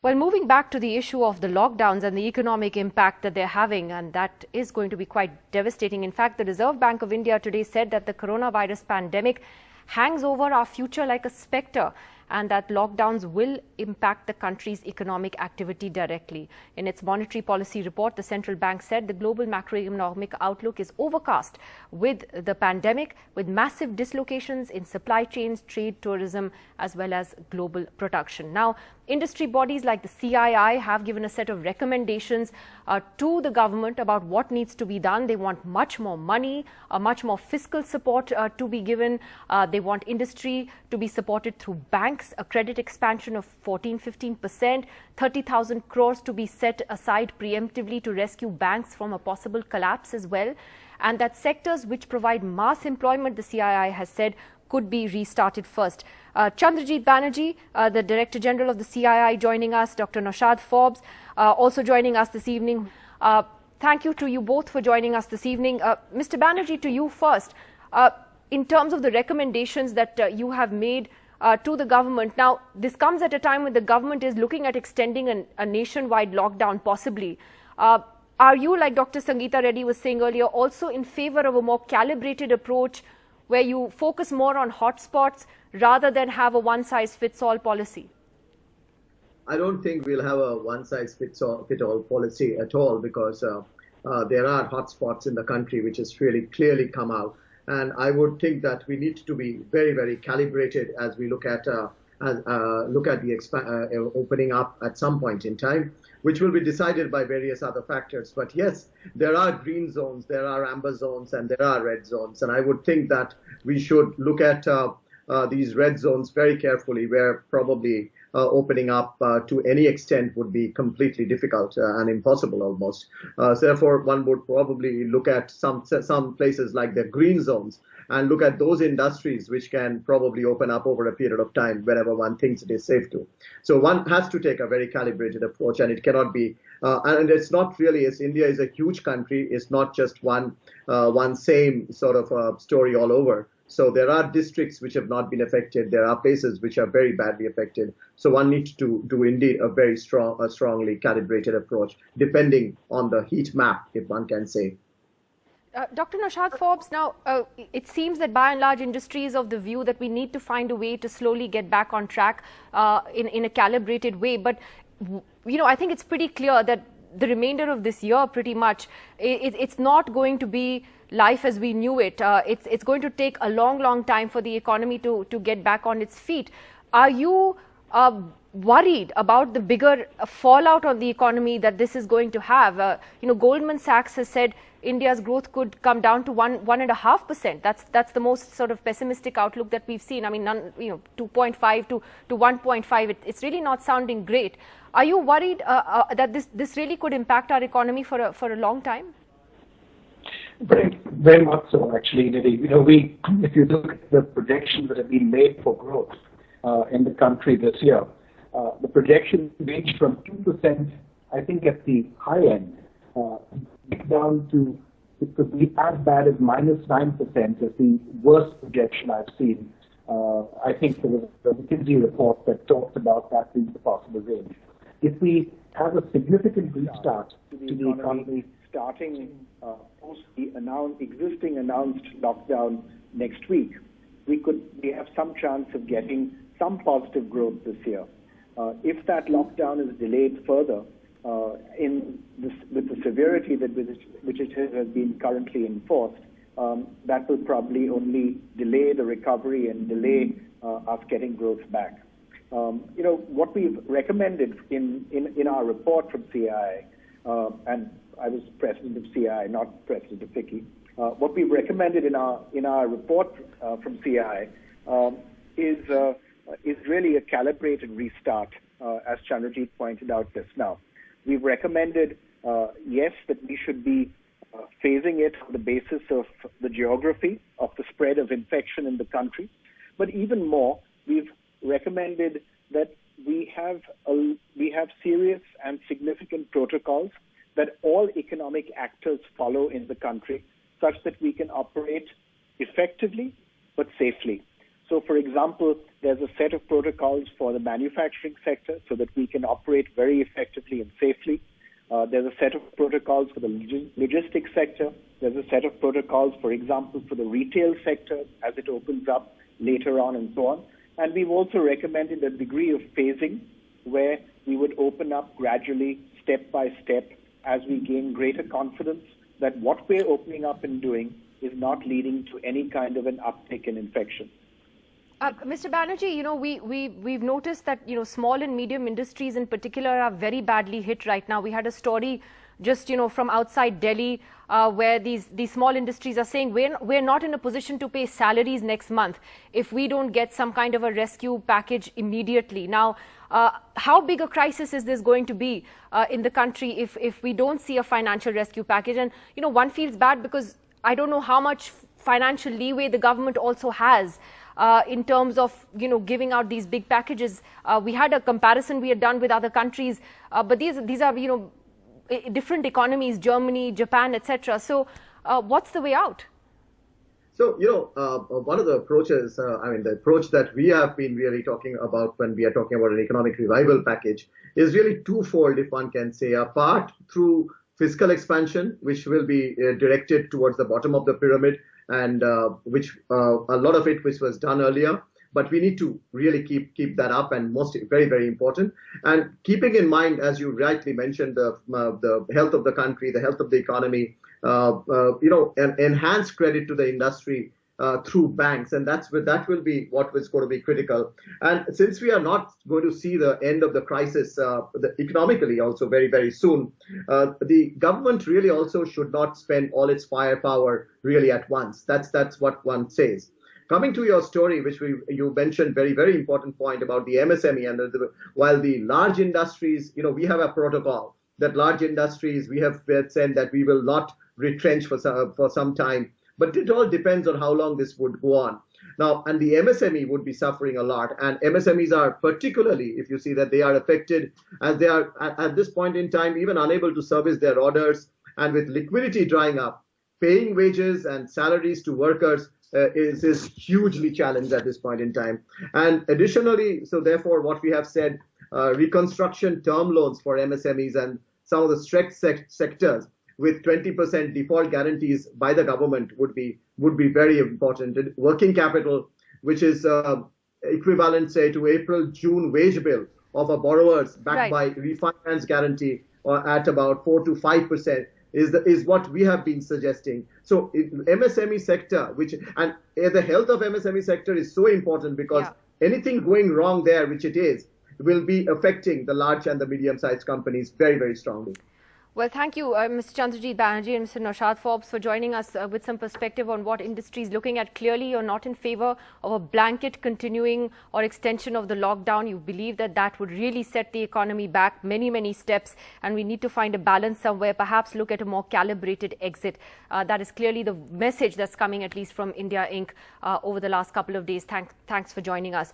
Well, moving back to the issue of the lockdowns and the economic impact that they're having, and that is going to be quite devastating. In fact, the Reserve Bank of India today said that the coronavirus pandemic hangs over our future like a spectre, and that lockdowns will impact the country's economic activity directly. In its monetary policy report, the central bank said the global macroeconomic outlook is overcast with the pandemic, with massive dislocations in supply chains, trade, tourism, as well as global production. Now, industry bodies like the CII have given a set of recommendations to the government about what needs to be done. They want much more money, much more fiscal support to be given. They want industry to be supported through banks, a credit expansion of 14-15%, 30,000 crores to be set aside preemptively to rescue banks from a possible collapse as well. And that sectors which provide mass employment, the CII has said, could be restarted first. Chandrajit Banerjee, the Director General of the CII, joining us, Dr. Naushad Forbes, also joining us this evening. Thank you to you both for joining us this evening. Mr. Banerjee, to you first. In terms of the recommendations that you have made to the government, now this comes at a time when the government is looking at extending a nationwide lockdown possibly. Are you, like Dr. Sangeeta Reddy was saying earlier, also in favor of a more calibrated approach where you focus more on hotspots rather than have a one-size-fits-all policy? I don't think we'll have a one-size-fits-all policy at all, because there are hotspots in the country which has really clearly come out. And I would think that we need to be very, very calibrated as we look at the opening up at some point in time, which will be decided by various other factors. But yes, there are green zones, there are amber zones, and there are red zones. And I would think that we should look at these red zones very carefully, where probably opening up to any extent would be completely difficult and impossible almost. So therefore, one would probably look at some places like the green zones and look at those industries which can probably open up over a period of time whenever one thinks it is safe to. So one has to take a very calibrated approach, and it cannot be, and it's not really, as India is a huge country, it's not just one same sort of story all over. So there are districts which have not been affected. There are places which are very badly affected. So one needs to do indeed a very strongly calibrated approach, depending on the heat map, if one can say. Dr. Naushad Forbes, now it seems that by and large industry is of the view that we need to find a way to slowly get back on track in a calibrated way. But, you know, I think it's pretty clear that the remainder of this year, pretty much, it's not going to be life as we knew it. It's going to take a long time for the economy to get back on its feet. Are you worried about the bigger fallout on the economy that this is going to have? You know, Goldman Sachs has said India's growth could come down to 1.5%. That's the most sort of pessimistic outlook that we've seen. I mean, 2.5 to 1.5. It's really not sounding great. Are you worried that this really could impact our economy for a long time? Very, very much so, actually, Nidhi. You know, if you look at the projections that have been made for growth in the country this year, the projections range from 2%, I think, at the high end, down to, it could be as bad as -9% as the worst projection I've seen. I think there was a McKinsey report that talked about that being the possible range. If we have a significant restart to the economy starting post the existing announced lockdown next week, we have some chance of getting some positive growth this year. If that lockdown is delayed further, with the severity which it has been currently enforced, that will probably only delay the recovery and delay us getting growth back. You know, what we've recommended in our report from CII, and I was president of CII, not president of FITCH. What we've recommended in our report from CII is really a calibrated restart, as Chandrajit pointed out just now. We've recommended, yes, that we should be phasing it on the basis of the geography of the spread of infection in the country. But even more, we've recommended that we have serious and significant protocols that all economic actors follow in the country, such that we can operate effectively but safely. So, for example, there's a set of protocols for the manufacturing sector so that we can operate very effectively and safely. There's a set of protocols for the logistics sector. There's a set of protocols, for example, for the retail sector as it opens up later on and so on. And we've also recommended a degree of phasing where we would open up gradually, step by step, as we gain greater confidence that what we're opening up and doing is not leading to any kind of an uptick in infection. Mr. Banerjee, we've noticed that, small and medium industries in particular are very badly hit right now. We had a story just, from outside Delhi where these small industries are saying we're not in a position to pay salaries next month if we don't get some kind of a rescue package immediately. Now, how big a crisis is this going to be in the country if we don't see a financial rescue package? And, one feels bad because I don't know how much financial leeway the government also has in terms of, giving out these big packages. We had a comparison we had done with other countries, but these are, different economies, Germany, Japan, etc. So what's the way out? So, one of the approaches, the approach that we have been really talking about when we are talking about an economic revival package is really twofold, if one can say. A part through fiscal expansion, which will be directed towards the bottom of the pyramid, and which a lot of it which was done earlier. But we need to really keep that up, and very, very important. And keeping in mind, as you rightly mentioned, the health of the country, the health of the economy, an enhanced credit to the industry through banks, and that will be what is going to be critical. And since we are not going to see the end of the crisis economically also very, very soon, the government really also should not spend all its firepower really at once. That's what one says. Coming to your story, which you mentioned, very, very important point about the MSME, and while the large industries, we have a protocol that large industries, we have said that we will not retrench for some time, but it all depends on how long this would go on. Now, and the MSME would be suffering a lot, and MSMEs are particularly, if you see that they are affected, as they are at this point in time even unable to service their orders, and with liquidity drying up, paying wages and salaries to workers is hugely challenged at this point in time. And additionally, so therefore what we have said, reconstruction term loans for MSMEs and some of the stretched sectors with 20% default guarantees by the government would be very important. And working capital, which is equivalent, say, to April-June wage bill of a borrower's backed by refinance guarantee or at about 4 to 5%. Is what we have been suggesting. So MSME sector, and the health of MSME sector is so important because anything going wrong there, which it is, will be affecting the large and the medium-sized companies very, very strongly. Well, thank you, Mr. Chandrajit Banerjee and Mr. Naushad Forbes, for joining us with some perspective on what industry is looking at. Clearly, you're not in favor of a blanket continuing or extension of the lockdown. You believe that would really set the economy back many, many steps, and we need to find a balance somewhere, perhaps look at a more calibrated exit. That is clearly the message that's coming, at least from India Inc. Over the last couple of days. Thanks for joining us.